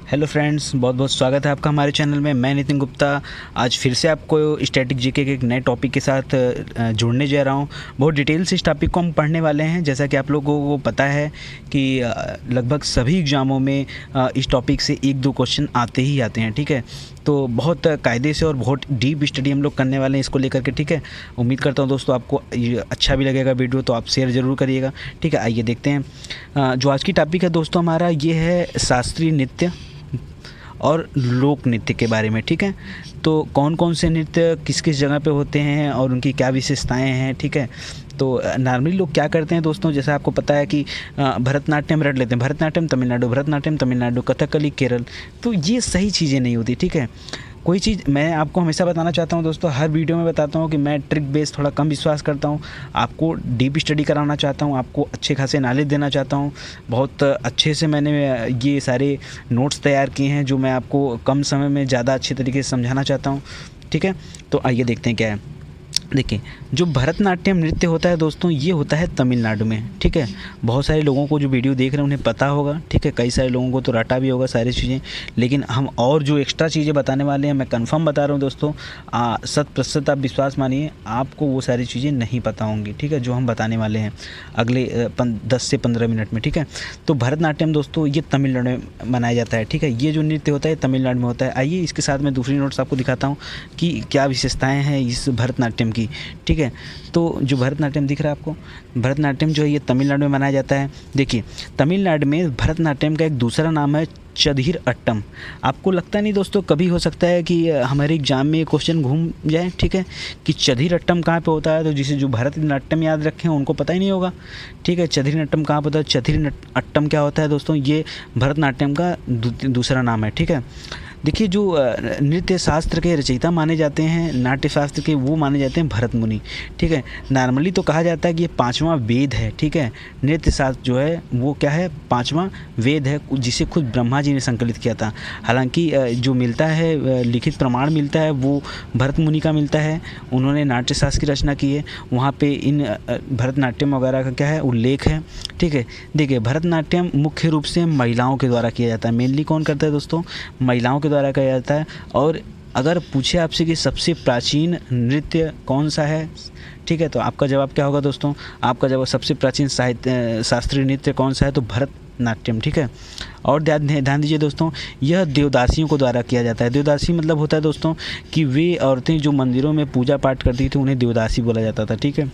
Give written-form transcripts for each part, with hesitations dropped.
Hello friends, बहुत बहुत स्वागत है आपका हमारे चैनल में। मैं नितिन गुप्ता आज फिर से आपको स्टैटिक जीके के एक नए टॉपिक के साथ जुड़ने जा रहा हूं। बहुत डिटेल से इस टॉपिक को हम पढ़ने वाले हैं। जैसा कि आप लोगों को पता है कि लगभग सभी एग्ज़ामों में इस टॉपिक से 1-2 क्वेश्चन आते ही आते हैं। ठीक है, तो बहुत कायदे से और बहुत डीप स्टडी हम लोग करने वाले हैं इसको लेकर के। ठीक है, उम्मीद करता हूँ दोस्तों आपको ये अच्छा भी लगेगा वीडियो, तो आप शेयर ज़रूर करिएगा। ठीक है, आइए देखते हैं। जो आज की टॉपिक है दोस्तों हमारा ये है शास्त्रीय नृत्य और लोक नृत्य के बारे में। ठीक है, तो कौन कौन से नृत्य किस किस जगह पे होते हैं और उनकी क्या विशेषताएं हैं। ठीक है, तो नॉर्मली लोग क्या करते हैं दोस्तों, जैसा आपको पता है कि भरतनाट्यम रट लेते हैं, भरतनाट्यम तमिलनाडु, कथकली केरल। तो ये सही चीज़ें नहीं होती। ठीक है, कोई चीज़ मैं आपको हमेशा बताना चाहता हूँ दोस्तों, हर वीडियो में बताता हूँ कि मैं ट्रिक बेस थोड़ा कम विश्वास करता हूँ। आपको डीप स्टडी कराना चाहता हूँ, आपको अच्छे खासे नॉलेज देना चाहता हूँ। बहुत अच्छे से मैंने ये सारे नोट्स तैयार किए हैं जो मैं आपको कम समय में ज़्यादा अच्छे तरीके से समझाना चाहता हूँ। ठीक है, तो आइए देखते हैं क्या है। देखिए, जो भरतनाट्यम नृत्य होता है दोस्तों, ये होता है तमिलनाडु में। ठीक है, बहुत सारे लोगों को जो वीडियो देख रहे हैं उन्हें पता होगा। ठीक है, कई सारे लोगों को तो रटा भी होगा सारी चीज़ें, लेकिन हम और जो एक्स्ट्रा चीज़ें बताने वाले हैं, मैं कंफर्म बता रहा हूँ दोस्तों, 100% आप विश्वास मानिए, आपको वो सारी चीज़ें नहीं पता होंगी। ठीक है, जो हम बताने वाले हैं अगले 10 से 15 मिनट में। ठीक है, तो भरतनाट्यम दोस्तों ये तमिलनाडु में मनाया जाता है। ठीक है, ये जो नृत्य होता है तमिलनाडु में होता है। आइए इसके साथ मैं दूसरी नोट्स आपको दिखाता हूँ कि क्या विशेषताएँ हैं इस भरतनाट्यम की। ठीक है, तो जो भरतनाट्यम दिख रहा है आपको, भरतनाट्यम जो है ये तमिलनाडु में मनाया जाता है। देखिए, तमिलनाडु में भरतनाट्यम का एक दूसरा नाम है चधिर अट्टम। आपको लगता नहीं दोस्तों, कभी हो सकता है कि हमारे एग्जाम में क्वेश्चन घूम जाए। ठीक है, कि चधिर अट्टम कहाँ पे होता है, तो जिसे जो भरतनाट्यम याद रखे हैं उनको पता ही नहीं होगा। ठीक है, चधिर अट्टम कहाँ पे होता है, चधिर अट्टम क्या होता है दोस्तों, ये भरतनाट्यम का दूसरा नाम है। ठीक है, देखिए, जो नृत्य शास्त्र के रचयिता माने जाते हैं, नाट्य शास्त्र के, वो माने जाते हैं भरत मुनि। ठीक है, नॉर्मली तो कहा जाता है कि ये 5वां वेद है। ठीक है, नृत्य शास्त्र जो है वो क्या है, 5वां वेद है, जिसे खुद ब्रह्मा जी ने संकलित किया था। हालांकि जो मिलता है, लिखित प्रमाण मिलता है, वो भरत मुनि का मिलता है। उन्होंने नाट्य शास्त्र की रचना की है, वहाँ पे इन भरतनाट्यम वगैरह का क्या है उल्लेख है। ठीक है, देखिए, भरतनाट्यम मुख्य रूप से महिलाओं के द्वारा किया जाता है। मेनली कौन करता है दोस्तों, महिलाओं द्वारा किया जाता है। और अगर पूछे आपसे कि सबसे प्राचीन नृत्य कौन सा है, ठीक है, तो आपका जवाब क्या होगा दोस्तों, आपका जवाब सबसे प्राचीन शास्त्रीय नृत्य कौन सा है, तो भरतनाट्यम। ठीक है, और ध्यान दीजिए दोस्तों, यह देवदासियों को द्वारा किया जाता है। देवदासी मतलब होता है दोस्तों कि वे औरतें जो मंदिरों में पूजा पाठ करती थी उन्हें देवदासी बोला जाता था। ठीक है,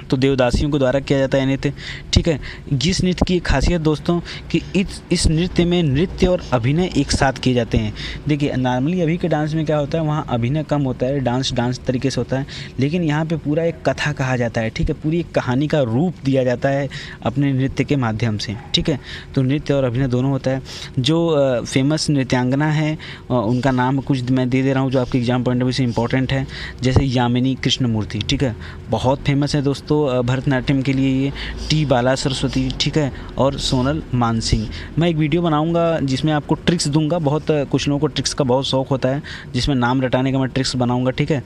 तो देवदासियों के द्वारा किया जाता है नृत्य। ठीक है, जिस नृत्य की खासियत दोस्तों कि इस नृत्य में नृत्य और अभिनय एक साथ किए जाते हैं। देखिए, नॉर्मली अभी के डांस में क्या होता है, वहाँ अभिनय कम होता है, डांस तरीके से होता है, लेकिन यहाँ पे पूरा एक कथा कहा जाता है। ठीक है, पूरी एक कहानी का रूप दिया जाता है अपने नृत्य के माध्यम से। ठीक है, तो नृत्य और अभिनय दोनों होता है। जो फेमस नृत्यांगना है उनका नाम कुछ मैं दे रहा हूँ जो आपके एग्जाम पॉइंट ऑफ व्यू से इंपॉर्टेंट है, जैसे यामिनी कृष्णमूर्ति। ठीक है, बहुत फेमस है दोस्तों भरतनाट्यम के लिए ये, टी बाला सरस्वती। ठीक है, और सोनल मानसिंह। मैं एक वीडियो बनाऊंगा जिसमें आपको ट्रिक्स दूंगा। बहुत कुछ लोगों को ट्रिक्स का बहुत शौक होता है, जिसमें नाम रटाने का मैं ट्रिक्स बनाऊंगा। ठीक है,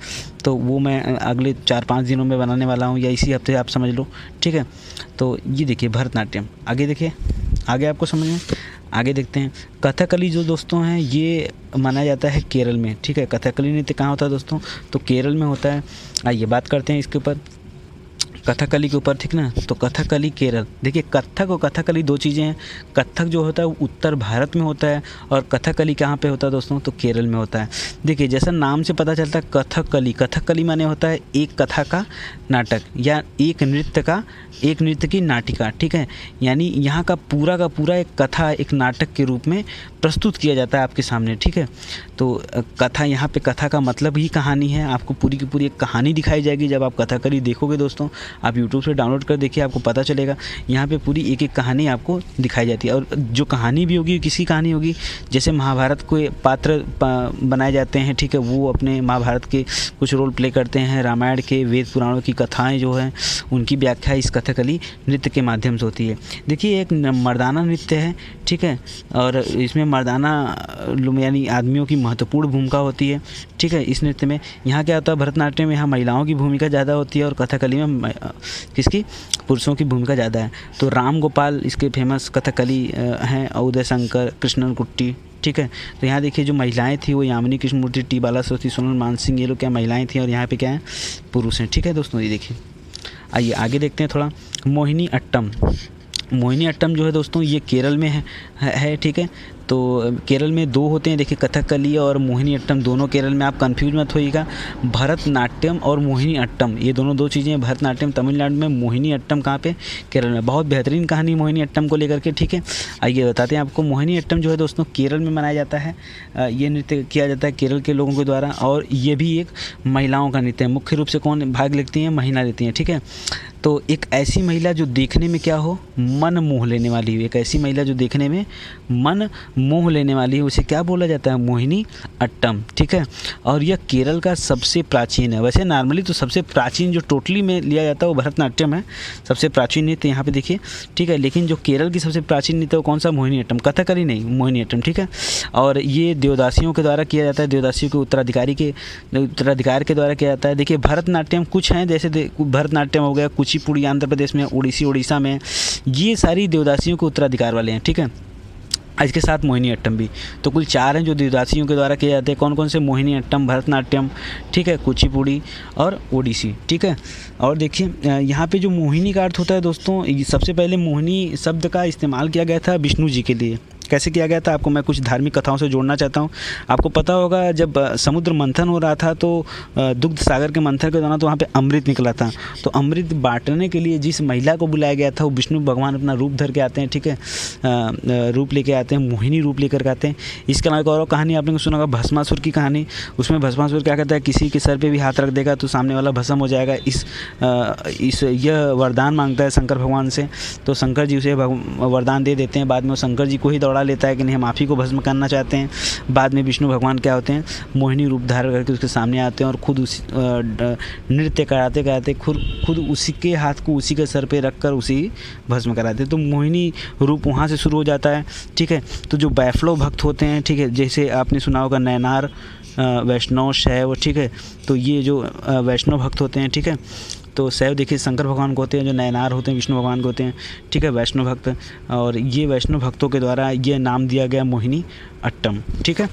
तो वो मैं अगले 4-5 दिनों में बनाने वाला हूँ, या इसी हफ्ते आप समझ लो। ठीक है, तो ये देखिए भरतनाट्यम। आगे देखिए, आगे आपको समझ में, आगे देखते हैं। कथकली जो दोस्तों हैं ये माना जाता है केरल में। ठीक है, कथकली नृत्य कहाँ होता है दोस्तों, तो केरल में होता है। आइए बात करते हैं इसके ऊपर, कथकली के ऊपर। ठीक ना, तो कथकली केरल। देखिए, कथक और कथकली 2 चीज़ें हैं। कथक जो होता है वो उत्तर भारत में होता है, और कथकली कहाँ पे होता है दोस्तों, तो केरल में होता है। देखिए, जैसा नाम से पता चलता है कथकली, कथकली माने होता है एक कथा का नाटक, या एक नृत्य की नाटिका। ठीक है, यानी यहाँ का पूरा एक कथा, एक नाटक के रूप में प्रस्तुत किया जाता है आपके सामने। ठीक है, तो कथा, यहाँ पे कथा का मतलब ही कहानी है। आपको पूरी की पूरी एक कहानी दिखाई जाएगी जब आप कथकली देखोगे दोस्तों। आप यूट्यूब से डाउनलोड कर देखिए, आपको पता चलेगा। यहाँ पे पूरी एक कहानी आपको दिखाई जाती है, और जो कहानी भी होगी किसकी कहानी होगी, जैसे महाभारत को पात्र बनाए जाते हैं। ठीक है, वो अपने महाभारत के कुछ रोल प्ले करते हैं, रामायण के, वेद पुराणों की कथाएँ जो हैं उनकी व्याख्या इस कथकली नृत्य के माध्यम से होती है। देखिए, एक मर्दाना नृत्य है। ठीक है, और इसमें मर्दाना यानी आदमियों की महत्वपूर्ण भूमिका होती है। ठीक है, इस नृत्य में यहाँ क्या होता है, भरतनाट्यम में यहाँ महिलाओं की भूमिका ज़्यादा होती है, और कथकली में किसकी, पुरुषों की भूमिका ज़्यादा है। तो राम गोपाल इसके फेमस कथकली हैं, उदय शंकर, कृष्णन कुट्टी। ठीक ठीक है। तो यहाँ देखिए जो महिलाएं थी वो यामिनी कृष्णमूर्ति, टी बालासरस्वती, सोनल मानसिंह, ये लोग क्या महिलाएं थी, और यहाँ पे क्या है पुरुष हैं, ठीक है दोस्तों। ये देखिए आइए आगे देखते हैं थोड़ा। मोहिनी अट्टम, मोहिनी अट्टम जो है दोस्तों ये केरल में है ठीक है। तो केरल में दो होते हैं देखिए, कथकली और मोहिनी अट्टम, दोनों केरल में, आप कंफ्यूज मत होइएगा। भरतनाट्यम और मोहिनी अट्टम ये दोनों दो चीज़ें हैं। भरतनाट्यम तमिलनाडु में, मोहिनी अट्टम कहाँ पे, केरल में। बहुत बेहतरीन कहानी मोहिनी अट्टम को लेकर के, ठीक है। आइए बताते हैं आपको। मोहिनी अट्टम जो है दोस्तों केरल में मनाया जाता है। ये नृत्य किया जाता है केरल के लोगों के द्वारा, और ये भी एक महिलाओं का नृत्य है। मुख्य रूप से कौन भाग लेती हैं, महिला लेती हैं, ठीक है। तो एक ऐसी महिला जो देखने में क्या हो, मन मोह लेने वाली हो, एक ऐसी महिला जो देखने में मन मोह लेने वाली है, उसे क्या बोला जाता है, मोहिनी अट्टम, ठीक है। और यह केरल का सबसे प्राचीन है। वैसे नॉर्मली तो सबसे प्राचीन जो टोटली में लिया जाता है वो भरतनाट्यम है, सबसे प्राचीन नृत्य यहाँ पे देखिए, ठीक है। लेकिन जो केरल की सबसे प्राचीन नृत्य वो कौन सा, मोहिनी अट्टम, कथकली नहीं, मोहिनी अट्टम, ठीक है। और ये देवदासियों के द्वारा किया जाता है, देवदासियों के उत्तराधिकार के द्वारा किया जाता है। देखिए भरतनाट्यम कुछ हैं, जैसे भरतनाट्यम हो गया, कुचिपुड़ी आंध्र प्रदेश में, उड़ीसा में, ये सारी देवदासियों के उत्तराधिकार वाले हैं, ठीक है। इसके साथ मोहिनी अट्टम भी, तो कुल 4 हैं जो देवदासियों के द्वारा किए जाते हैं। कौन कौन से, मोहिनी अट्टम, भरतनाट्यम, ठीक है, कुचिपुड़ी और ओडिसी, ठीक है। और देखिए यहाँ पे जो मोहिनी का अर्थ होता है दोस्तों, सबसे पहले मोहिनी शब्द का इस्तेमाल किया गया था विष्णु जी के लिए। कैसे किया गया था, आपको मैं कुछ धार्मिक कथाओं से जोड़ना चाहता हूँ। आपको पता होगा जब समुद्र मंथन हो रहा था तो दुग्ध सागर के मंथन के दौरान तो वहाँ पे अमृत निकला था। तो अमृत बांटने के लिए जिस महिला को बुलाया गया था वो विष्णु भगवान अपना रूप धर के आते हैं, ठीक है, रूप लेके आते हैं, मोहिनी रूप लेकर के आते हैं। इसके अलावा एक और कहानी आपने सुना होगा, भस्मासुर की कहानी। उसमें भस्मासुर क्या करता है, किसी के सर पे भी हाथ रख देगा तो सामने वाला भस्म हो जाएगा। यह वरदान मांगता है शंकर भगवान से, तो शंकर जी उसे वरदान दे देते हैं। बाद में वो शंकर जी को ही दौड़ा लेता है कि नहीं, हम आप ही को भस्म करना चाहते हैं। बाद में विष्णु भगवान क्या होते हैं, मोहिनी रूप धारण करके उसके सामने आते हैं और खुद उसी नृत्य कराते कराते खुद उसी के हाथ को उसी के सर पे रखकर उसी भस्म कराते हैं। तो मोहिनी रूप वहाँ से शुरू हो जाता है, ठीक है। तो जो बैफलो भक्त होते हैं, ठीक है, जैसे आपने सुना होगा नयनार, वैष्णव, शैव, ठीक है। तो ये जो वैष्णव भक्त होते हैं, ठीक है, तो शैव देखिए शंकर भगवान को होते हैं, जो नयनार होते हैं विष्णु भगवान को होते हैं, ठीक है, वैष्णव भक्त। और ये वैष्णव भक्तों के द्वारा ये नाम दिया गया मोहिनी अट्टम, ठीक है।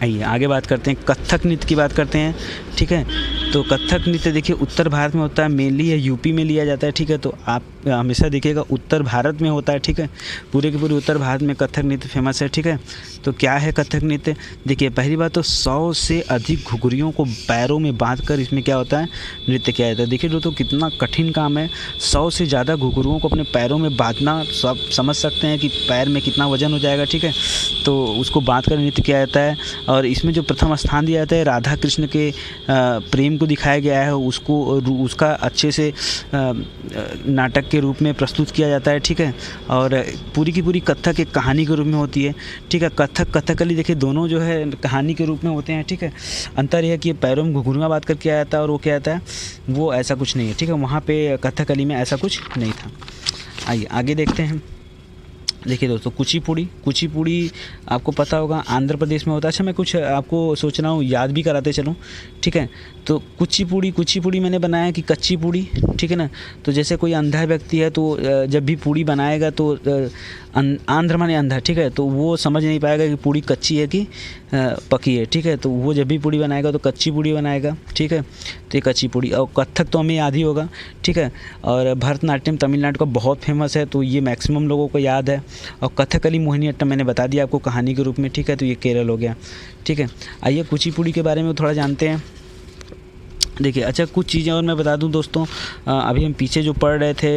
आइए आगे बात करते हैं, कथक नृत्य की बात करते हैं, ठीक है। तो कथक नृत्य देखिए उत्तर भारत में होता है, मेनली है यूपी में लिया जाता है, ठीक है। तो आप हमेशा देखिएगा उत्तर भारत में होता है, ठीक है, पूरे के पूरे उत्तर भारत में कथक नृत्य फेमस है, ठीक है। तो क्या है कथक नृत्य, देखिए पहली बात तो 100 से अधिक घुघरियों को पैरों में बांधकर इसमें क्या होता है, नृत्य किया जाता है। देखिए दोस्तों कितना कठिन काम है, 100 से ज़्यादा घुघरुओं को अपने पैरों में बांधना। सब समझ सकते हैं कि पैर में कितना वजन हो जाएगा, ठीक है। तो उसको बांध कर नृत्य किया जाता है। और इसमें जो प्रथम स्थान दिया जाता है राधा कृष्ण के प्रेम को दिखाया गया है, उसका अच्छे से नाटक के रूप में प्रस्तुत किया जाता है, ठीक है। और पूरी की पूरी कथक एक कहानी के रूप में होती है, ठीक है। कथक कथकली देखिए दोनों जो है कहानी के रूप में होते हैं, ठीक है। अंतर यह है कि पैरों में घुघरुआ बात कर किया जाता है और वो क्या जाता है, वो ऐसा कुछ नहीं है, ठीक है। वहाँ पे कथकली में ऐसा कुछ नहीं था। आइए आगे देखते हैं। देखिए दोस्तों कुचिपुड़ी आपको पता होगा आंध्र प्रदेश में होता है। अच्छा मैं कुछ आपको सोच रहा हूँ याद भी कराते चलूँ, ठीक है। तो कुचिपुड़ी मैंने बनाया कि कच्ची पूड़ी, ठीक है ना। तो जैसे कोई अंधा व्यक्ति है तो जब भी पूड़ी बनाएगा तो आंध्र माने अंधा, ठीक है, तो वो समझ नहीं पाएगा कि पूड़ी कच्ची है कि पकी है, ठीक है। तो वो जब भी पूड़ी बनाएगा तो कच्ची पूड़ी बनाएगा, ठीक है। तो ये कच्ची पूड़ी। और कथक तो हमें याद ही होगा, ठीक है। और भरतनाट्यम तमिलनाडु का बहुत फेमस है, तो ये मैक्सिमम लोगों को याद है। और कथकली मोहिनी अट्टम मैंने बता दिया आपको कहानी के रूप में, ठीक है। तो ये केरल हो गया, ठीक है। आइए कुचिपुड़ी के बारे में थोड़ा जानते हैं। देखिए अच्छा कुछ चीज़ें और मैं बता दूं दोस्तों, अभी हम पीछे जो पढ़ रहे थे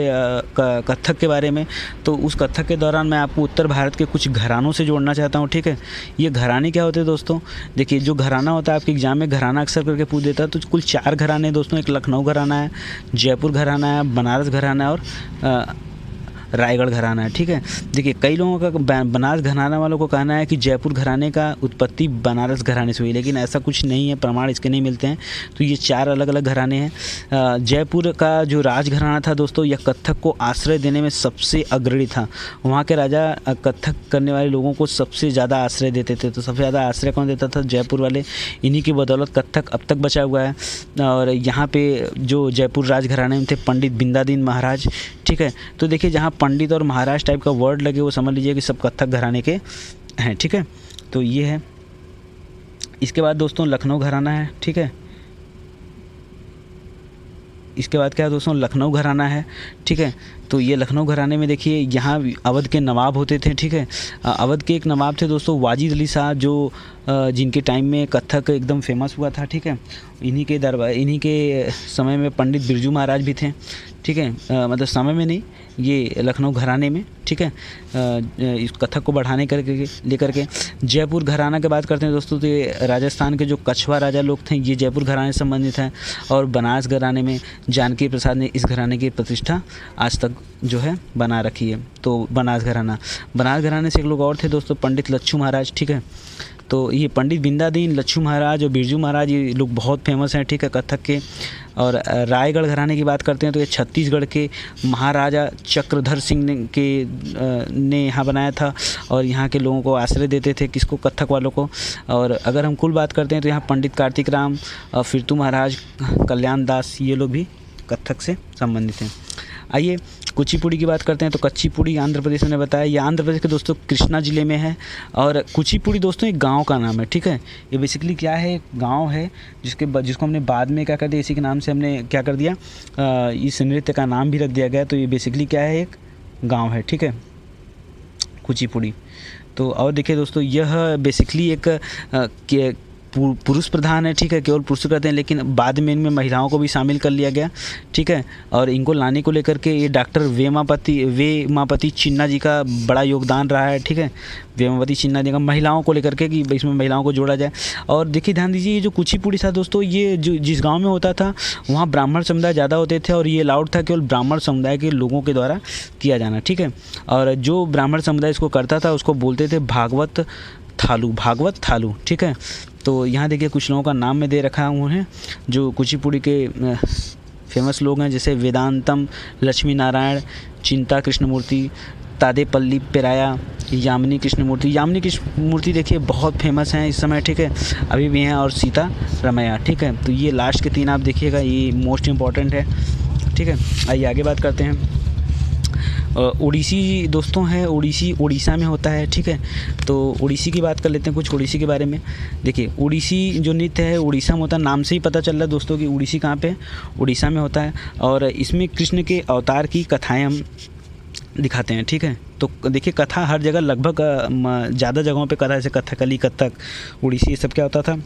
कथक के बारे में, तो उस कथक के दौरान मैं आपको उत्तर भारत के कुछ घरानों से जोड़ना चाहता हूं, ठीक है। ये घराने क्या होते हैं दोस्तों, देखिए जो घराना होता है आपके एग्जाम में घराना अक्सर करके पूछ देता है। तो कुल 4 घराने हैं दोस्तों, एक लखनऊ घराना है, जयपुर घराना है, बनारस घराना है और रायगढ़ घराना है, ठीक है। देखिए कई लोगों का बनारस घराना वालों को कहना है कि जयपुर घराने का उत्पत्ति बनारस घराने से हुई, लेकिन ऐसा कुछ नहीं है, प्रमाण इसके नहीं मिलते हैं। तो ये 4 अलग अलग घराने हैं। जयपुर का जो राजघराना था दोस्तों, यह कथक को आश्रय देने में सबसे अग्रणी था। वहाँ के राजा कथक करने वाले लोगों को सबसे ज़्यादा आश्रय देते थे। तो सबसे ज़्यादा आश्रय कौन देता था, जयपुर वाले। इन्हीं की बदौलत कथक अब तक बचा हुआ है। और यहाँ पे जो जयपुर राजघराने में थे पंडित बिंदादीन महाराज, ठीक है। तो देखिए जहाँ पंडित और महाराज टाइप का वर्ड लगे वो समझ लीजिए कि सब कथक घराने के हैं, ठीक है। तो ये है। इसके बाद दोस्तों लखनऊ घराना है, ठीक है। इसके बाद क्या है दोस्तों, लखनऊ घराना है, ठीक है। तो ये लखनऊ घराने में देखिए यहाँ अवध के नवाब होते थे, ठीक है। अवध के एक नवाब थे दोस्तों वाजिद अली शाह, जो जिनके टाइम में कथक एकदम फेमस हुआ था, ठीक है। इन्हीं के समय में पंडित बिरजू महाराज भी थे, ठीक है। मतलब समय में नहीं, ये लखनऊ घराने में, ठीक है। इस कथक को बढ़ाने करके लेकर के जयपुर घराना की बात करते हैं दोस्तों, तो ये राजस्थान के जो कछवा राजा लोग थे ये जयपुर घराने से संबंधित हैं। और बनास घराने में जानकी प्रसाद ने इस घराने की प्रतिष्ठा आज तक जो है बना रखी है। तो बनास घराने से एक लोग और थे दोस्तों, पंडित लच्छू महाराज, ठीक है। तो ये पंडित बिंदादीन, लच्छू महाराज और बिरजू महाराज, ये लोग बहुत फेमस हैं, ठीक है, कथक के। और रायगढ़ घराने की बात करते हैं तो ये छत्तीसगढ़ के महाराजा चक्रधर सिंह ने यहाँ बनाया था और यहाँ के लोगों को आश्रय देते थे, किसको, कथक वालों को। और अगर हम कुल बात करते हैं तो यहाँ पंडित कार्तिक राम, फिरतू महाराज, कल्याण दास, ये लोग भी कथक से संबंधित हैं। आइए कुचिपुड़ी की बात करते हैं तो कुचिपुड़ी आंध्र प्रदेश में बताया, ये आंध्र प्रदेश के दोस्तों कृष्णा ज़िले में है। और कुचिपुड़ी दोस्तों एक गांव का नाम है, ठीक है। ये बेसिकली क्या है, एक गांव है जिसको हमने बाद में क्या कर दिया, इसी के नाम से हमने क्या कर दिया, इस नृत्य का नाम भी रख दिया गया। तो ये बेसिकली क्या है, एक गाँव है, ठीक है, कुचिपुड़ी। तो और देखिए दोस्तों यह बेसिकली एक पुरुष प्रधान है, ठीक है, केवल पुरुष करते हैं, लेकिन बाद में इनमें महिलाओं को भी शामिल कर लिया गया, ठीक है। और इनको लाने को लेकर के ये डॉक्टर वेमापति चिन्ना जी का बड़ा योगदान रहा है, ठीक है। वेमापति चिन्ना जी का महिलाओं को लेकर के कि इसमें महिलाओं को जोड़ा जाए। और देखिए ध्यान दीजिए, ये जो कुचिपुड़ी था दोस्तों, ये जो जिस गाँव में होता था वहाँ ब्राह्मण समुदाय ज़्यादा होते थे और ये अलाउड था केवल ब्राह्मण समुदाय के लोगों के द्वारा किया जाना, ठीक है। और जो ब्राह्मण समुदाय इसको करता था उसको बोलते थे भागवत थालू, ठीक है। तो यहाँ देखिए कुछ लोगों का नाम मैं दे रखा हूँ है जो कुचिपुड़ी के फेमस लोग हैं, जैसे वेदांतम, लक्ष्मी नारायण, चिंता कृष्णमूर्ति, तादेपल्ली पेराया, यामिनी कृष्णमूर्ति देखिए बहुत फेमस हैं इस समय, ठीक है, अभी भी हैं। और सीता रमैया, ठीक है। तो ये लास्ट के 3 आप देखिएगा, ये मोस्ट इम्पॉर्टेंट है, ठीक है। आइए आगे बात करते हैं। ओडिसी दोस्तों है, उड़ीसा में होता है, ठीक है। तो ओडिसी की बात कर लेते हैं, कुछ ओडिसी के बारे में। देखिए ओडिसी जो नृत्य है उड़ीसा में होता है, नाम से ही पता चल रहा है दोस्तों कि ओडिसी कहाँ पे है, उड़ीसा में होता है। और इसमें कृष्ण के अवतार की कथाएं हम दिखाते हैं, ठीक है। तो देखिए कथा हर जगह लगभग ज़्यादा जगहों पे कथा, जैसे कथकली, कथक, ओडिसी, ये सब क्या होता था,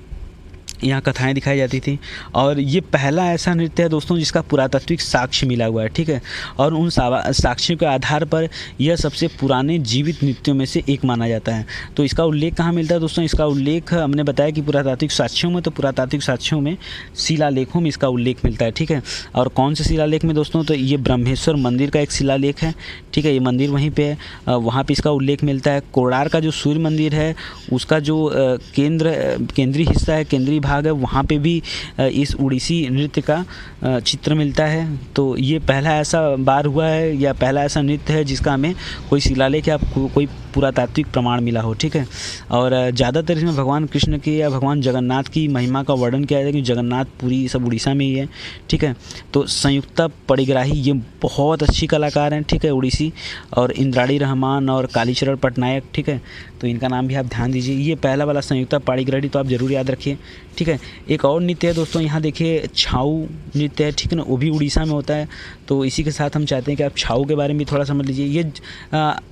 यहाँ कथाएं दिखाई जाती थी। और ये पहला ऐसा नृत्य है दोस्तों जिसका पुरातात्विक साक्ष्य मिला हुआ है, ठीक है। और उन साक्ष्यों के आधार पर यह सबसे पुराने जीवित नृत्यों में से एक माना जाता है। तो इसका उल्लेख कहाँ मिलता है दोस्तों, इसका उल्लेख हमने बताया कि पुरातात्विक साक्ष्यों में, तो पुरातात्विक साक्ष्यों में, शिलालेखों में इसका उल्लेख मिलता है, ठीक है। और कौन से शिलालेख में दोस्तों, तो ये ब्रह्मेश्वर मंदिर का एक शिलालेख है, ठीक है, ये मंदिर वहीं पे है, वहाँ पे इसका उल्लेख मिलता है। कोणार्क का जो सूर्य मंदिर है उसका जो केंद्रीय हिस्सा है, केंद्रीय भाग है, वहाँ पे भी इस उड़ीसी नृत्य का चित्र मिलता है। तो ये पहला ऐसा बार हुआ है या पहला ऐसा नृत्य है जिसका हमें कोई शिलालेख या कोई पुरातात्विक प्रमाण मिला हो, ठीक है। और ज़्यादातर इसमें भगवान कृष्ण की या भगवान जगन्नाथ की महिमा का वर्णन किया जाता है, क्योंकि जगन्नाथपुरी सब उड़ीसा में ही है, ठीक है। तो संयुक्ता पड़िग्राही ये बहुत अच्छी कलाकार हैं, ठीक है, उड़ीसी। और इंद्राणी रहमान और कालीचरण पटनायक, ठीक है, तो इनका नाम भी आप ध्यान दीजिए। ये पहला वाला संयुक्ता पड़िग्राही तो आप ज़रूर याद रखिए, ठीक है। एक और नृत्य है दोस्तों, यहाँ देखिए छाऊ नृत्य है, ठीक है ना, वो भी उड़ीसा में होता है। तो इसी के साथ हम चाहते हैं कि आप छाऊ के बारे में थोड़ा समझ लीजिए। ये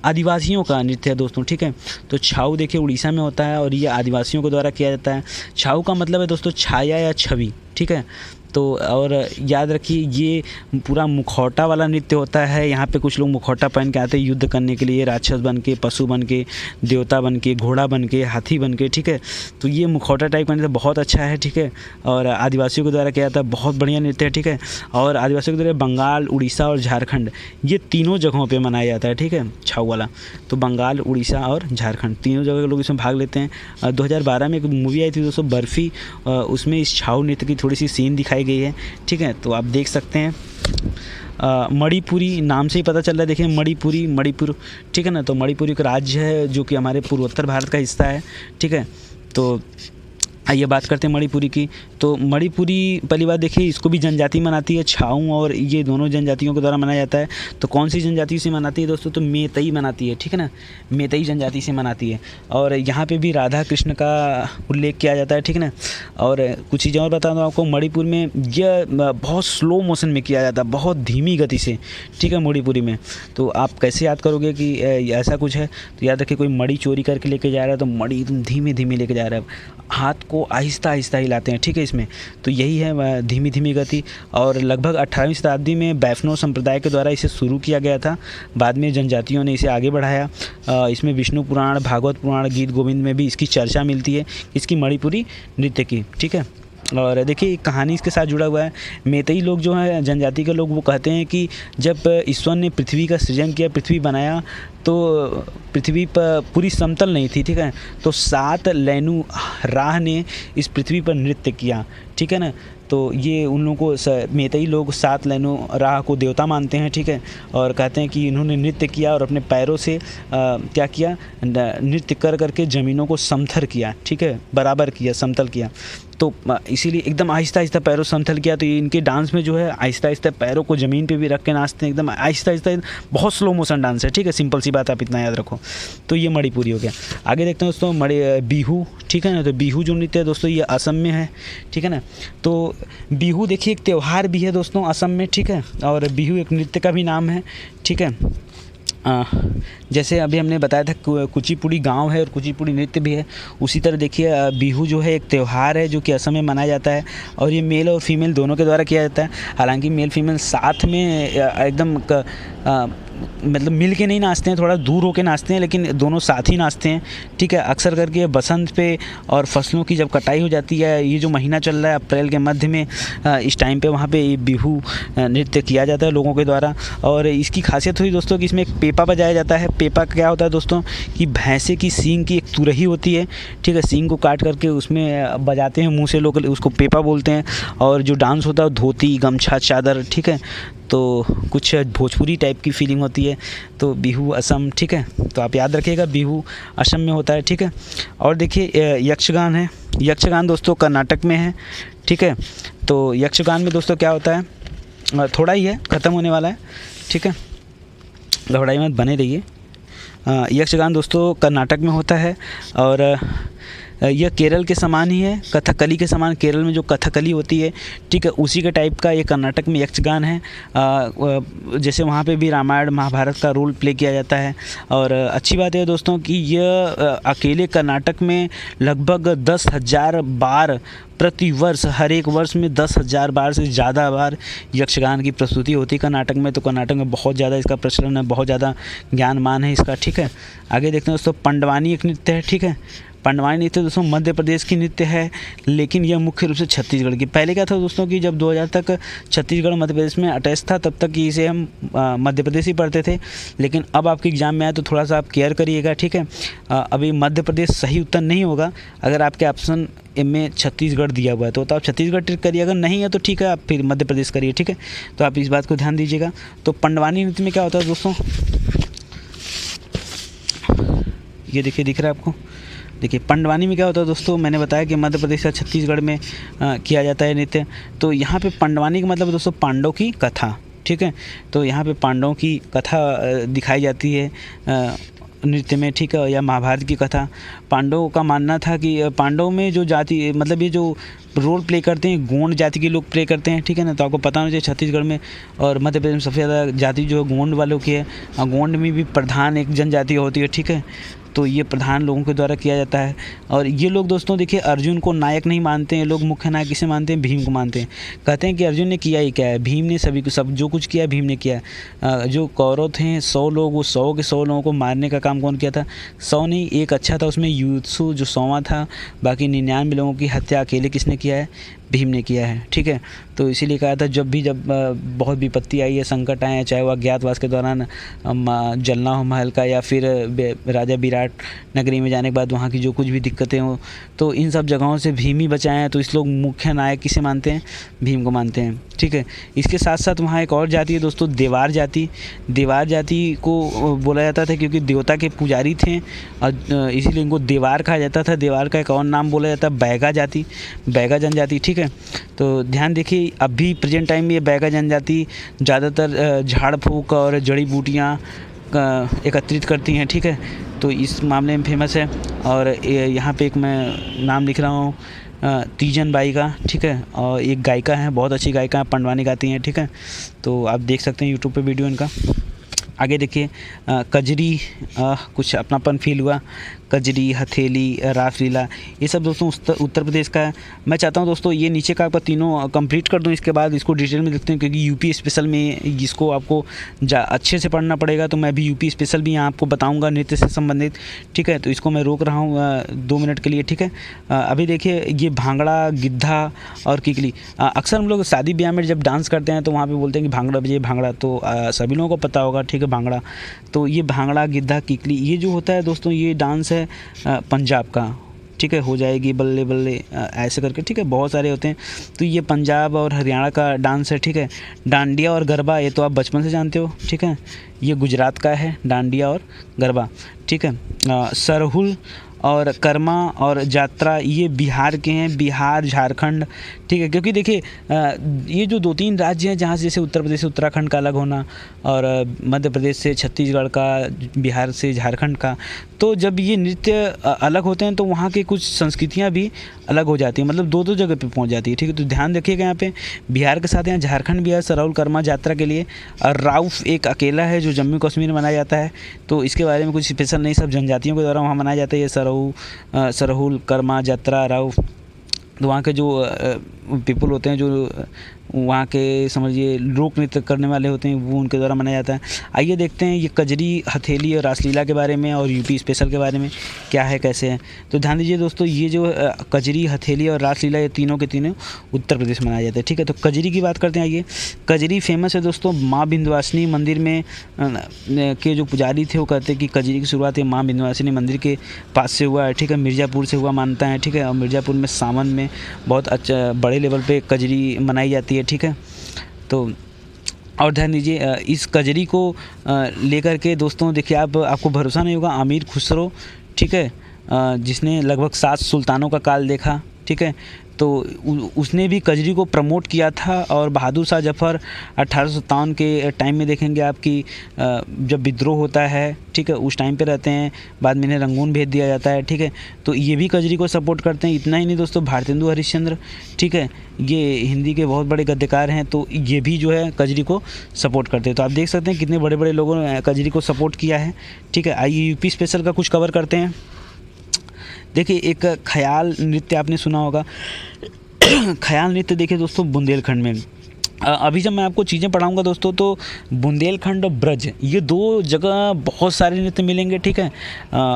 आदिवासियों का नृत्य है दोस्तों, ठीक है। तो छाऊ देखिए उड़ीसा में होता है और ये आदिवासियों के द्वारा किया जाता है। छाऊ का मतलब है दोस्तों छाया या छवि, ठीक है। तो और याद रखिए ये पूरा मुखौटा वाला नृत्य होता है। यहाँ पे कुछ लोग मुखौटा पहन के आते हैं युद्ध करने के लिए, राक्षस बन के, पशु बन के, देवता बन के, घोड़ा बन के, हाथी बन के, ठीक है। तो ये मुखौटा टाइप का नृत्य बहुत अच्छा है, ठीक है। और आदिवासियों के द्वारा किया जाता है, बहुत बढ़िया नृत्य है, ठीक है। और आदिवासियों के द्वारा बंगाल, उड़ीसा और झारखंड, ये तीनों जगहों पर मनाया जाता है, ठीक है, छाऊ वाला। तो बंगाल, उड़ीसा और झारखंड तीनों जगह के लोग इसमें भाग लेते हैं। 2012 में एक मूवी आई थी दोस्तों बर्फ़ी, उसमें इस छाऊ नृत्य की थोड़ी सी सीन दिखाई गई है, ठीक है। तो आप देख सकते हैं। मणिपुरी नाम से ही पता चल रहा है, देखिए मणिपुर, ठीक है ना। तो मणिपुर एक राज्य है जो कि हमारे पूर्वोत्तर भारत का हिस्सा है, ठीक है। तो आइए बात करते हैं मणिपुरी की। तो मणिपुरी पहली बात देखिए, इसको भी जनजाति मनाती है, छाऊ और ये दोनों जनजातियों के द्वारा मनाया जाता है। तो कौन सी जनजाति से मनाती है दोस्तों? तो मेतई मनाती है, ठीक है ना, मेतई जनजाति से मनाती है। और यहाँ पे भी राधा कृष्ण का उल्लेख किया जाता है, ठीक है ना। और कुछ चीज़ें और बता दूँ आपको, मणिपुर में यह बहुत स्लो मोशन में किया जाता है, बहुत धीमी गति से, ठीक है, मणिपुरी में। तो आप कैसे याद करोगे कि ऐसा कुछ है? तो याद रखिए, कोई मणि चोरी करके लेके जा रहा है तो मणि एकदम धीमे धीमे लेके जा रहा है, हाथ को आहिस्ता आहिस्ता हिलाते हैं, ठीक है इसमें। तो यही है धीमी धीमी गति। और लगभग 18वीं शताब्दी में बैफनो संप्रदाय के द्वारा इसे शुरू किया गया था, बाद में जनजातियों ने इसे आगे बढ़ाया। इसमें विष्णु पुराण, भागवत पुराण, गीत गोविंद में भी इसकी चर्चा मिलती है, इसकी मणिपुरी नृत्य की, ठीक है। और देखिए, कहानी इसके साथ जुड़ा हुआ है। मेतई लोग जो है जनजाति के लोग, वो कहते हैं कि जब ईश्वर ने पृथ्वी का सृजन किया, पृथ्वी बनाया, तो पृथ्वी पर पूरी समतल नहीं थी, ठीक है। तो 7 लैनु राह ने इस पृथ्वी पर नृत्य किया, ठीक है ना। तो ये उन लोगों को मेतई लोग 7 लैनु राह को देवता मानते हैं, ठीक है। और कहते हैं कि इन्होंने नृत्य किया और अपने पैरों से क्या किया, नृत्य कर करके ज़मीनों को समथर किया, ठीक है, बराबर किया, समतल किया। तो इसीलिए एकदम आहिस्ता आहिस्ता पैरों समतल किया। तो ये इनके डांस में जो है आहिस्ता आहिस्ता पैरों को ज़मीन पे भी रख के नाचते हैं, एकदम आहिस्ता आहिस्ता, बहुत स्लो मोशन डांस है, ठीक है। सिंपल सी बात, आप इतना याद रखो। तो ये मणिपुरी हो गया। आगे देखते हैं दोस्तों, बिहू, ठीक है ना। तो बिहू जो नृत्य है दोस्तों, ये असम में है, ठीक है ना। तो बिहू देखिए एक त्यौहार भी है दोस्तों असम में, ठीक है। और बिहू एक नृत्य का भी नाम है, ठीक है। जैसे अभी हमने बताया था कुचिपुड़ी गांव है और कुचिपुड़ी नृत्य भी है, उसी तरह देखिए बिहू जो है एक त्यौहार है जो कि असम में मनाया जाता है। और ये मेल और फीमेल दोनों के द्वारा किया जाता है। हालांकि मेल फीमेल साथ में एकदम मतलब मिल के नहीं नाचते हैं, थोड़ा दूर होके नाचते हैं, लेकिन दोनों साथ ही नाचते हैं, ठीक है। अक्सर करके बसंत पे और फसलों की जब कटाई हो जाती है, ये जो महीना चल रहा है अप्रैल के मध्य में, इस टाइम पे वहाँ पे ये बिहू नृत्य किया जाता है लोगों के द्वारा। और इसकी खासियत हुई दोस्तों कि इसमें एक पेपा बजाया जाता है। पेपा क्या होता है दोस्तों कि भैंसे की सींग की एक तुरही होती है, ठीक है। सींग को काट करके उसमें बजाते हैं मुँह से लोग, उसको पेपा बोलते हैं। और जो डांस होता है धोती, गमछा, चादर, ठीक है। तो कुछ भोजपुरी टाइप की फीलिंग होती है। तो बिहू असम, ठीक है। तो आप याद रखिएगा बिहू असम में होता है, ठीक है। और देखिए यक्षगान है। यक्षगान दोस्तों कर्नाटक में है, ठीक है। तो यक्षगान में दोस्तों क्या होता है, थोड़ा ही है, ख़त्म होने वाला है, ठीक है, घबराइए मत, बने रहिए। यक्षगान दोस्तों कर्नाटक में होता है और यह केरल के समान ही है, कथकली के समान। केरल में जो कथकली होती है, ठीक है, उसी के टाइप का ये कर्नाटक में यक्षगान है। जैसे वहाँ पे भी रामायण महाभारत का रोल प्ले किया जाता है। और अच्छी बात है दोस्तों कि यह अकेले कर्नाटक में लगभग 10,000 बार प्रति वर्ष, हर एक वर्ष में 10,000 बार से ज़्यादा बार यक्षगान की प्रस्तुति होती है कर्नाटक में। तो कर्नाटक में बहुत ज़्यादा इसका प्रचलन है, बहुत ज़्यादा ज्ञान मान है इसका, ठीक है। आगे देखते हैं दोस्तों, पंडवानी एक नृत्य है, ठीक है। पंडवानी नृत्य दोस्तों मध्य प्रदेश की नृत्य है, लेकिन यह मुख्य रूप से छत्तीसगढ़ की। पहले क्या था दोस्तों कि जब 2000 तक छत्तीसगढ़ मध्य प्रदेश में अटैच था, तब तक इसे हम मध्य प्रदेश ही पढ़ते थे। लेकिन अब आपके एग्जाम में आए तो थोड़ा सा आप केयर करिएगा, ठीक है। अभी मध्य प्रदेश सही उत्तर नहीं होगा। अगर आपके ऑप्शन में छत्तीसगढ़ दिया हुआ है तो आप छत्तीसगढ़ टिक करिए, अगर नहीं है तो ठीक है, आप फिर मध्य प्रदेश करिए, ठीक है। तो आप इस बात को ध्यान दीजिएगा। तो पंडवानी नृत्य में क्या होता है दोस्तों, ये देखिए, दिख रहा है आपको। देखिए पंडवानी में क्या होता है दोस्तों, मैंने बताया कि मध्य प्रदेश या छत्तीसगढ़ में किया जाता है नृत्य। तो यहाँ पे पंडवानी का मतलब दोस्तों पांडव की कथा, ठीक है। तो यहाँ पे पांडवों की कथा दिखाई जाती है नृत्य में, ठीक है, या महाभारत की कथा। पांडवों का मानना था कि पांडवों में जो जाति, मतलब ये जो रोल प्ले करते हैं गोंड जाति के लोग प्ले करते हैं, ठीक है ना। तो आपको पता होना चाहिए छत्तीसगढ़ में और मध्य प्रदेश में सबसे ज़्यादा जाति जो है गोंड वालों की है। गोंड में भी प्रधान एक जनजाति होती है, ठीक है। तो ये प्रधान लोगों के द्वारा किया जाता है। और ये लोग दोस्तों देखिए अर्जुन को नायक नहीं मानते हैं, लोग मुख्य नायक किसे मानते हैं, भीम को मानते हैं। कहते हैं कि अर्जुन ने किया ही क्या है, भीम ने सभी को, सब जो कुछ किया भीम ने किया। जो कौरव थे 100 लोग, वो 100 के 100 लोगों को मारने का काम कौन किया था, 100 नहीं, एक अच्छा था उसमें युत्सु जो 100वां था। बाकी 99 लोगों की हत्या अकेले किसने किया है, भीम ने किया है, ठीक है। तो इसीलिए कहा था जब बहुत विपत्ति आई है, संकट आए हैं, चाहे वह अज्ञातवास के दौरान जलना हो महल का, या फिर राजा विराट नगरी में जाने के बाद वहाँ की जो कुछ भी दिक्कतें हो, तो इन सब जगहों से भीम ही बचाए हैं। तो इस लोग मुख्य नायक किसे मानते हैं, भीम को मानते हैं, ठीक है। इसके साथ साथ वहाँ एक और जाति है दोस्तों, देवार जाति। देवार जाति को बोला जाता था क्योंकि देवता के पुजारी थे और इसीलिए इनको देवार कहा जाता था। देवार का एक और नाम बोला जाता है बैगा जाति, बैगा जनजाति, ठीक है। ठीक है। तो ध्यान देखिए, अभी प्रेजेंट टाइम में ये बैगा जनजाति ज़्यादातर झाड़ फूँक और जड़ी बूटियाँ एकत्रित करती हैं, ठीक है। तो इस मामले में फेमस है। और यहाँ पे एक मैं नाम लिख रहा हूँ तीजन बाई का, ठीक है। और एक गायिका है, बहुत अच्छी गायिका है, पंडवानी गाती हैं, ठीक है। तो आप देख सकते हैं यूट्यूब पे वीडियो इनका। आगे देखिए कजरी, कुछ अपनापन फील हुआ। कजरी, हथेली, रासलीला, ये सब दोस्तों उत्तर प्रदेश का है। मैं चाहता हूँ दोस्तों ये नीचे का आपका तीनों कंप्लीट कर दूँ, इसके बाद इसको डिटेल में देखते हैं, क्योंकि यूपी स्पेशल में इसको आपको अच्छे से पढ़ना पड़ेगा। तो मैं भी यूपी स्पेशल भी यहाँ आपको बताऊँगा नृत्य से संबंधित, ठीक है। तो इसको मैं रोक रहा हूँ 2 मिनट के लिए, ठीक है। अभी देखिए ये भांगड़ा, गिद्धा और किकली। अक्सर हम लोग शादी ब्याह में जब डांस करते हैं तो वहाँ पर बोलते हैं कि भांगड़ा बजे भांगड़ा, तो सभी लोगों को पता होगा, ठीक है, भांगड़ा। तो ये भांगड़ा, गिद्धा, किकली, ये जो होता है दोस्तों, ये डांस है पंजाब का, ठीक है। हो जाएगी बल्ले बल्ले ऐसे करके, ठीक है, बहुत सारे होते हैं। तो ये पंजाब और हरियाणा का डांस है, ठीक है। डांडिया और गरबा, ये तो आप बचपन से जानते हो, ठीक है। ये गुजरात का है, डांडिया और गरबा, ठीक है। सरहुल और कर्मा और जात्रा ये बिहार के हैं, बिहार, झारखंड, ठीक है। क्योंकि देखिए ये जो 2-3 राज्य हैं जहाँ से, जैसे उत्तर प्रदेश से उत्तराखंड का अलग होना, और मध्य प्रदेश से छत्तीसगढ़ का, बिहार से झारखंड का, तो जब ये नृत्य अलग होते हैं तो वहाँ की कुछ संस्कृतियाँ भी अलग हो जाती हैं, मतलब 2-2 जगह पे पहुँच जाती है, ठीक है। तो ध्यान रखिएगा यहाँ पे बिहार के साथ यहाँ झारखंड भी है सरहुल कर्मा जात्रा के लिए। और राउफ एक अकेला है जो जम्मू कश्मीर में मनाया जाता है, तो इसके बारे में कुछ स्पेशल नहीं, सब जनजातियों के द्वारा वहाँ मनाया जाता है ये सरहुल कर्मा जात्रा राउफ। तो वहाँ के जो पीपल होते हैं, जो वहाँ के समझिए लोक नृत्य करने वाले होते हैं, वो उनके द्वारा मनाया जाता है। आइए देखते हैं ये कजरी, हथेली और रासलीला के बारे में और यूपी स्पेशल के बारे में क्या है, कैसे है। तो ध्यान दीजिए दोस्तों, ये जो कजरी, हथेली और रासलीला, ये तीनों के तीनों उत्तर प्रदेश में मनाया जाता है, ठीक है। तो कजरी की बात करते हैं। आइए, कजरी फेमस है दोस्तों, माँ विंध्यवासिनी मंदिर में के जो पुजारी थे वो कहते हैं कि कजरी की शुरुआत माँ विंध्यवासिनी मंदिर के पास से हुआ है, ठीक है। मिर्ज़ापुर से हुआ मानता है, ठीक है। और मिर्ज़ापुर में सावन में बहुत अच्छा बड़े लेवल पे कजरी मनाई जाती है, ठीक है। तो और ध्यान दीजिए इस कजरी को लेकर के दोस्तों देखिए, आपको भरोसा नहीं होगा, अमीर खुसरो, ठीक है, जिसने लगभग 7 सुल्तानों का काल देखा, ठीक है। तो उसने भी कजरी को प्रमोट किया था। और बहादुर शाह जफ़र 1857 के टाइम में देखेंगे आपकी जब विद्रोह होता है, ठीक है, उस टाइम पे रहते हैं, बाद में इन्हें रंगून भेज दिया जाता है, ठीक है। तो ये भी कजरी को सपोर्ट करते हैं। इतना ही नहीं दोस्तों, भारतेंदु हरिश्चंद्र, ठीक है, ये हिंदी के बहुत बड़े गद्यकार हैं, तो ये भी जो है कजरी को सपोर्ट करते हैं। तो आप देख सकते हैं कितने बड़े बड़े लोगों ने कजरी को सपोर्ट किया है, ठीक है। आइए यूपी स्पेशल का कुछ कवर करते हैं। देखिए एक ख्याल नृत्य आपने सुना होगा। ख्याल नृत्य देखिए दोस्तों बुंदेलखंड में, अभी जब मैं आपको चीज़ें पढ़ाऊंगा दोस्तों, तो बुंदेलखंड और ब्रज, ये 2 जगह बहुत सारे नृत्य मिलेंगे, ठीक है।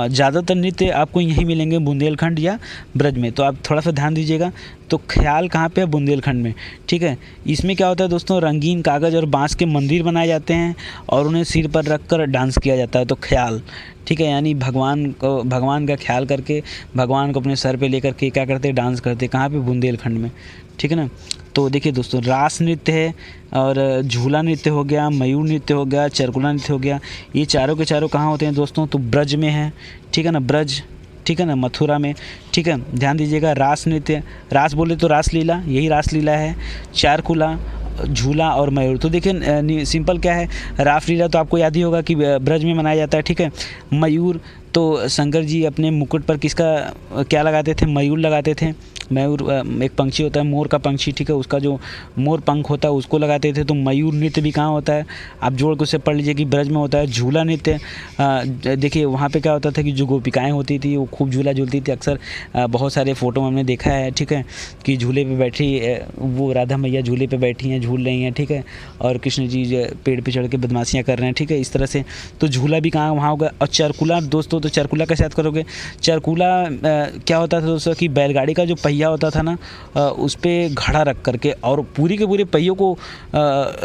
ज़्यादातर नृत्य आपको यहीं मिलेंगे, बुंदेलखंड या ब्रज में। तो आप थोड़ा सा ध्यान दीजिएगा। तो ख्याल कहाँ पे है? बुंदेलखंड में, ठीक है। इसमें क्या होता है दोस्तों, रंगीन कागज़ और बांस के मंदिर बनाए जाते हैं और उन्हें सिर पर रख कर डांस किया जाता है। तो ख्याल, ठीक है, यानी भगवान का ख्याल करके, भगवान को अपने सर पे लेकर के क्या करते हैं, डांस करते हैं। कहाँ पे? बुंदेलखंड में, ठीक है ना। तो देखिए दोस्तों, रास नृत्य है और झूला नृत्य हो गया, मयूर नृत्य हो गया, चरकुला नृत्य हो गया, ये चारों के चारों कहाँ होते हैं दोस्तों? तो ब्रज में है, ठीक है ना, ब्रज, ठीक है ना, मथुरा में, ठीक है। ध्यान दीजिएगा, रास नृत्य, रास बोले तो रासलीला, यही रासलीला है। चारकुला, झूला और मयूर। तो देखिए सिंपल क्या है, रासलीला तो आपको याद ही होगा कि ब्रज में मनाया जाता है, ठीक है। मयूर तो शंकर जी अपने मुकुट पर किसका क्या लगाते थे? मयूर लगाते थे। मयूर एक पंछी होता है, मोर का पंछी, ठीक है, उसका जो मोर पंख होता है उसको लगाते थे। तो मयूर नृत्य भी कहाँ होता है? आप जोड़ के उससे पढ़ लीजिए कि ब्रज में होता है। झूला नृत्य देखिए वहाँ पे क्या होता था कि जो गोपिकाएँ होती थी वो खूब झूला झूलती थी। अक्सर बहुत सारे फ़ोटो हमने देखा है, ठीक है, कि झूले पे बैठी वो राधा मैया झूले पे बैठी हैं, झूल रही हैं, ठीक है, और कृष्ण जी पेड़ पे चढ़ के बदमाशियाँ कर रहे हैं, ठीक है, इस तरह से। तो झूला भी कहाँ वहाँ होगा। और चरकुला दोस्तों, तो चरकुला कैसे याद करोगे? चरकुला क्या होता था दोस्तों कि बैलगाड़ी का जो पहिया होता था ना, उस पर घड़ा रख करके और पूरी के पूरे पहियों को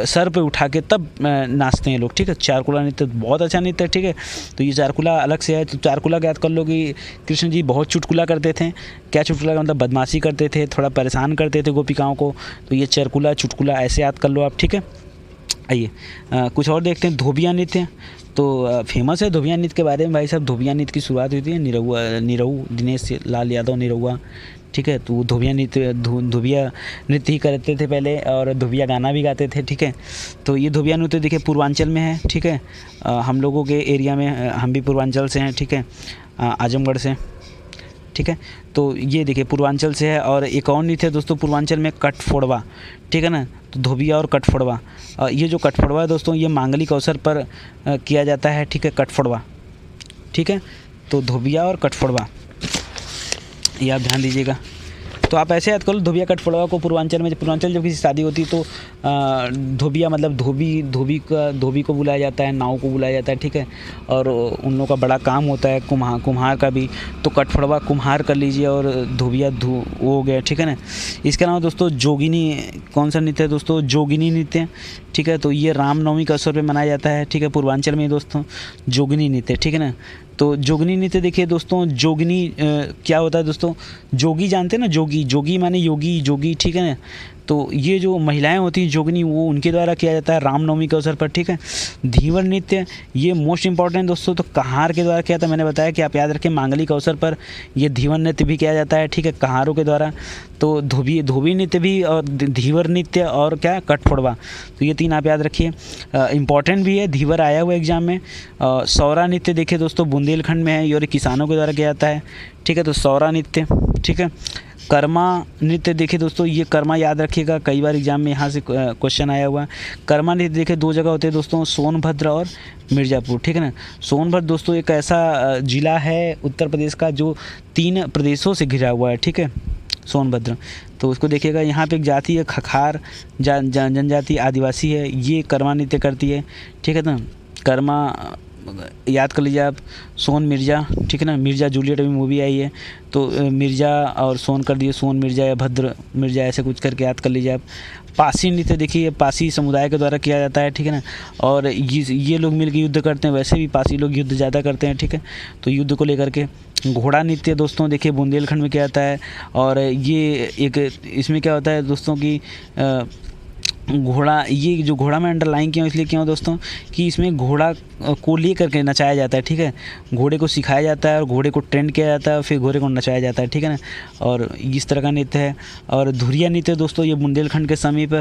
सर पे उठा के तब नाचते हैं लोग, ठीक है। चारकुला नृत्य बहुत अच्छा नृत्य है, ठीक है। तो ये चारकुला अलग से है। तो चारकुला का याद कर लो कि कृष्ण जी बहुत चुटकुला करते थे। क्या चुटकुला का मतलब? बदमाशी करते थे, थोड़ा परेशान करते थे गोपिकाओं को। तो ये चरकुला चुटकुला ऐसे याद कर लो आप, ठीक है। आइए कुछ और देखते हैं। धोबिया नृत्य तो फेमस है धोबिया नृत्य के बारे में भाई साहब। धोबिया नृत्य की शुरुआत हुई थी निरहुआ दिनेश लाल यादव निरहुआ, ठीक है। तो वो धोबिया नृत्य ही करते थे पहले, और धोबिया गाना भी गाते थे, ठीक है। तो ये धोबिया नृत्य देखिए पूर्वांचल में है, ठीक है। हम लोगों के एरिया में, हम भी पूर्वांचल से हैं, ठीक है, आजमगढ़ से, ठीक है। तो ये देखिए पूर्वांचल से है। और एक और नृत्य है दोस्तों पूर्वांचल में, कटफोड़वा, ठीक है ना। तो धोबिया और कटफोड़वा, ये जो कटफोड़वा है दोस्तों, ये मांगलिक अवसर पर किया जाता है, ठीक है, कटफोड़वा, ठीक है। तो धोबिया और कटफोड़वा, ये आप ध्यान दीजिएगा। तो आप ऐसे याद करो, धोबिया कटफोड़वा को पूर्वांचल जब किसी शादी होती है तो धोबिया मतलब धोबी को बुलाया जाता है, नाव को बुलाया जाता है, ठीक है। और उन लोगों का बड़ा काम होता है, कुम्हार का भी। तो कटफोड़वा कुम्हार कर लीजिए, और धोबिया वो हो गया, ठीक है ना। इसके अलावा दोस्तों जोगिनी, कौन सा नृत्य है दोस्तों, जोगिनी नृत्य, ठीक है। तो ये रामनवमी के अवसर पर मनाया जाता है, ठीक है, पूर्वांचल में दोस्तों जोगिनी नृत्य, ठीक है ना। तो जोगिनी नृत्य देखिए दोस्तों, जोगिनी क्या होता है दोस्तों, जोगी जानते हैं ना, जोगी माने योगी, ठीक है ना। तो ये जो महिलाएं होती हैं जोगिनी, वो उनके द्वारा किया जाता है रामनवमी के अवसर पर, ठीक है। धीवर नृत्य ये मोस्ट इंपॉर्टेंट दोस्तों, तो कहार के द्वारा किया था, मैंने बताया कि आप याद रखें मांगलिक अवसर पर ये धीवर नृत्य भी किया जाता है, ठीक है, कहारों के द्वारा। तो धोबी नृत्य भी, और धीवर नृत्य, और क्या, कटफोड़वा, तो ये 3 आप याद रखिए। इंपॉर्टेंट भी है, धीवर आया हुआ एग्जाम में। सौरा नृत्य देखिए दोस्तों बुंदेलखंड में है, और किसानों के द्वारा किया जाता है, ठीक है। तो सौरा नृत्य, ठीक है। कर्मा नृत्य देखिए दोस्तों, ये कर्मा याद रखिएगा, कई बार एग्जाम में यहाँ से क्वेश्चन आया हुआ है। कर्मा नृत्य देखिए 2 जगह होते हैं दोस्तों, सोनभद्र और मिर्ज़ापुर, ठीक है ना। सोनभद्र दोस्तों एक ऐसा ज़िला है उत्तर प्रदेश का जो 3 प्रदेशों से घिरा हुआ है, ठीक है, सोनभद्र। तो उसको देखिएगा, यहाँ पे एक जाति है खखार जनजाति आदिवासी है, ये कर्मा नृत्य करती है, ठीक है ना। कर्मा याद कर लीजिए आप, सोन मिर्ज़ा, ठीक है ना, मिर्ज़ा जूलियट अभी मूवी आई है, तो मिर्ज़ा और सोन कर दिए, सोन मिर्ज़ा या भद्र मिर्ज़ा, ऐसे कुछ करके याद कर लीजिए आप। पासी नृत्य देखिए, पासी समुदाय के द्वारा किया जाता है, ठीक है ना। और ये लोग मिलकर युद्ध करते हैं, वैसे भी पासी लोग युद्ध ज़्यादा करते हैं, ठीक है। तो युद्ध को लेकर के। घोड़ा नृत्य दोस्तों देखिए बुंदेलखंड में किया जाता है, और ये एक इसमें क्या होता है दोस्तों की घोड़ा, ये जो घोड़ा में अंडरलाइन किया हूँ इसलिए किया हूँ दोस्तों कि इसमें घोड़ा को ले करके नचाया जाता है, ठीक है। घोड़े को सिखाया जाता है और घोड़े को ट्रेंड किया जाता है, फिर घोड़े को नचाया जाता है, ठीक है ना। और इस तरह का नृत्य है। और धुरिया नृत्य दोस्तों ये बुंदेलखंड के समीप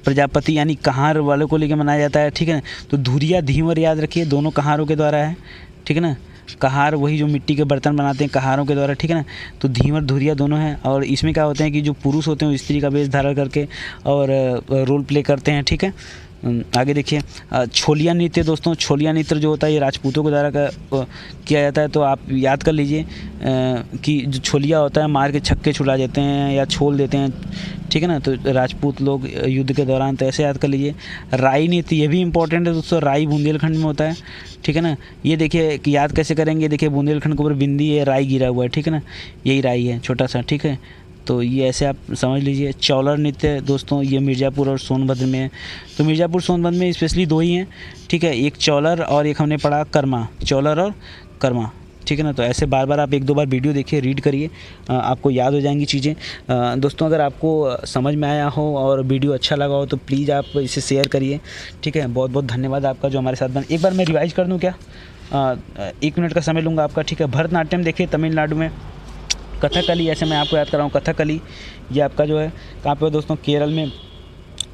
प्रजापति यानी कहार वालों को लेकर मनाया जाता है, ठीक है ना। तो धुरिया धीवर याद रखिए, दोनों कहारों के द्वारा है, ठीक है ना। कहार वही जो मिट्टी के बर्तन बनाते हैं कहारों के द्वारा, ठीक है ना। तो धीवर धुरिया दोनों हैं। और इसमें क्या होते हैं कि जो पुरुष होते हैं वो स्त्री का वेश धारण करके और रोल प्ले करते हैं, ठीक है। आगे देखिए छोलिया नृत्य दोस्तों, छोलिया नृत्य जो होता है ये राजपूतों के द्वारा किया जाता है। तो आप याद कर लीजिए कि जो छोलिया होता है मार के छक्के छुड़ा देते हैं या छोल देते हैं, ठीक है ना। तो राजपूत लोग युद्ध के दौरान, तो ऐसे याद कर लीजिए। राई नृत्य ये भी इंपॉर्टेंट है दोस्तों, राई बुंदेलखंड में होता है, ठीक है ना। ये देखिए कि याद कैसे करेंगे, देखिए बुंदेलखंड के ऊपर बिंदी है, राई गिरा हुआ है, ठीक है ना, यही राई है छोटा सा, ठीक है। तो ये ऐसे आप समझ लीजिए। चौलर नृत्य दोस्तों ये मिर्ज़ापुर और सोनभद्र में है। तो मिर्ज़ापुर सोनभद्र में स्पेशली 2 ही हैं, ठीक है, एक चौलर और एक हमने पढ़ा कर्मा, चौलर और कर्मा, ठीक है ना। तो ऐसे बार बार आप 1-2 बार वीडियो देखिए, रीड करिए, आपको याद हो जाएंगी चीज़ें। दोस्तों अगर आपको समझ में आया हो और वीडियो अच्छा लगा हो तो प्लीज़ आप इसे शेयर करिए, ठीक है। बहुत बहुत धन्यवाद आपका जो हमारे साथ बने। एक बार मैं रिवाइज कर दूँ क्या, 1 मिनट का समय लूँगा आपका, ठीक है। भरतनाट्यम देखिए तमिलनाडु में, कथकली, ऐसे मैं आपको याद कर रहा हूँ, कथकली ये आपका जो है कहाँ पे दोस्तों, केरल में।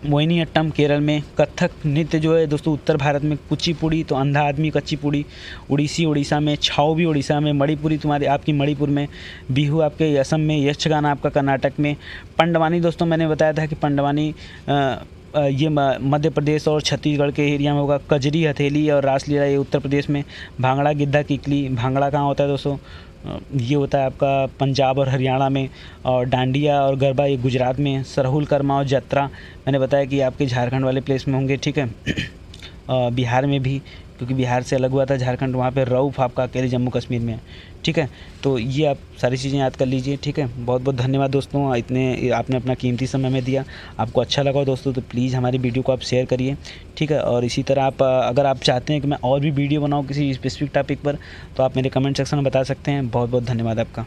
मोहिनीअट्टम केरल में। कथक नृत्य जो है दोस्तों उत्तर भारत में। कुचिपुड़ी तो अंधा आदमी कच्चीपुड़ी, उड़ीसी उड़ीसा में, छाऊ भी उड़ीसा में, मणिपुरी तुम्हारे आपकी मणिपुर में, बिहू आपके असम में, यक्षगान आपका कर्नाटक में। पंडवानी दोस्तों मैंने बताया था कि पंडवानी ये मध्य प्रदेश और छत्तीसगढ़ के एरिया में होगा। कजरी हथेली और रासलीला ये उत्तर प्रदेश में। भांगड़ा गिद्धा किकली, भांगड़ा कहाँ होता है दोस्तों, ये होता है आपका पंजाब और हरियाणा में। और डांडिया और गरबा ये गुजरात में। सरहुल कर्मा और जत्रा मैंने बताया कि आपके झारखंड वाले प्लेस में होंगे, ठीक है। बिहार में भी, क्योंकि बिहार से अलग हुआ था झारखंड, वहाँ पे रऊफ आपका अकेले जम्मू कश्मीर में है, ठीक है। तो ये आप सारी चीज़ें याद कर लीजिए, ठीक है। बहुत बहुत धन्यवाद दोस्तों, इतने आपने अपना कीमती समय में दिया। आपको अच्छा लगा दोस्तों तो प्लीज़ हमारी वीडियो को आप शेयर करिए, ठीक है। और इसी तरह आप अगर आप चाहते हैं कि मैं और भी वीडियो बनाऊँ किसी स्पेसिफिक टॉपिक पर तो आप मेरे कमेंट सेक्शन में बता सकते हैं। बहुत बहुत धन्यवाद आपका।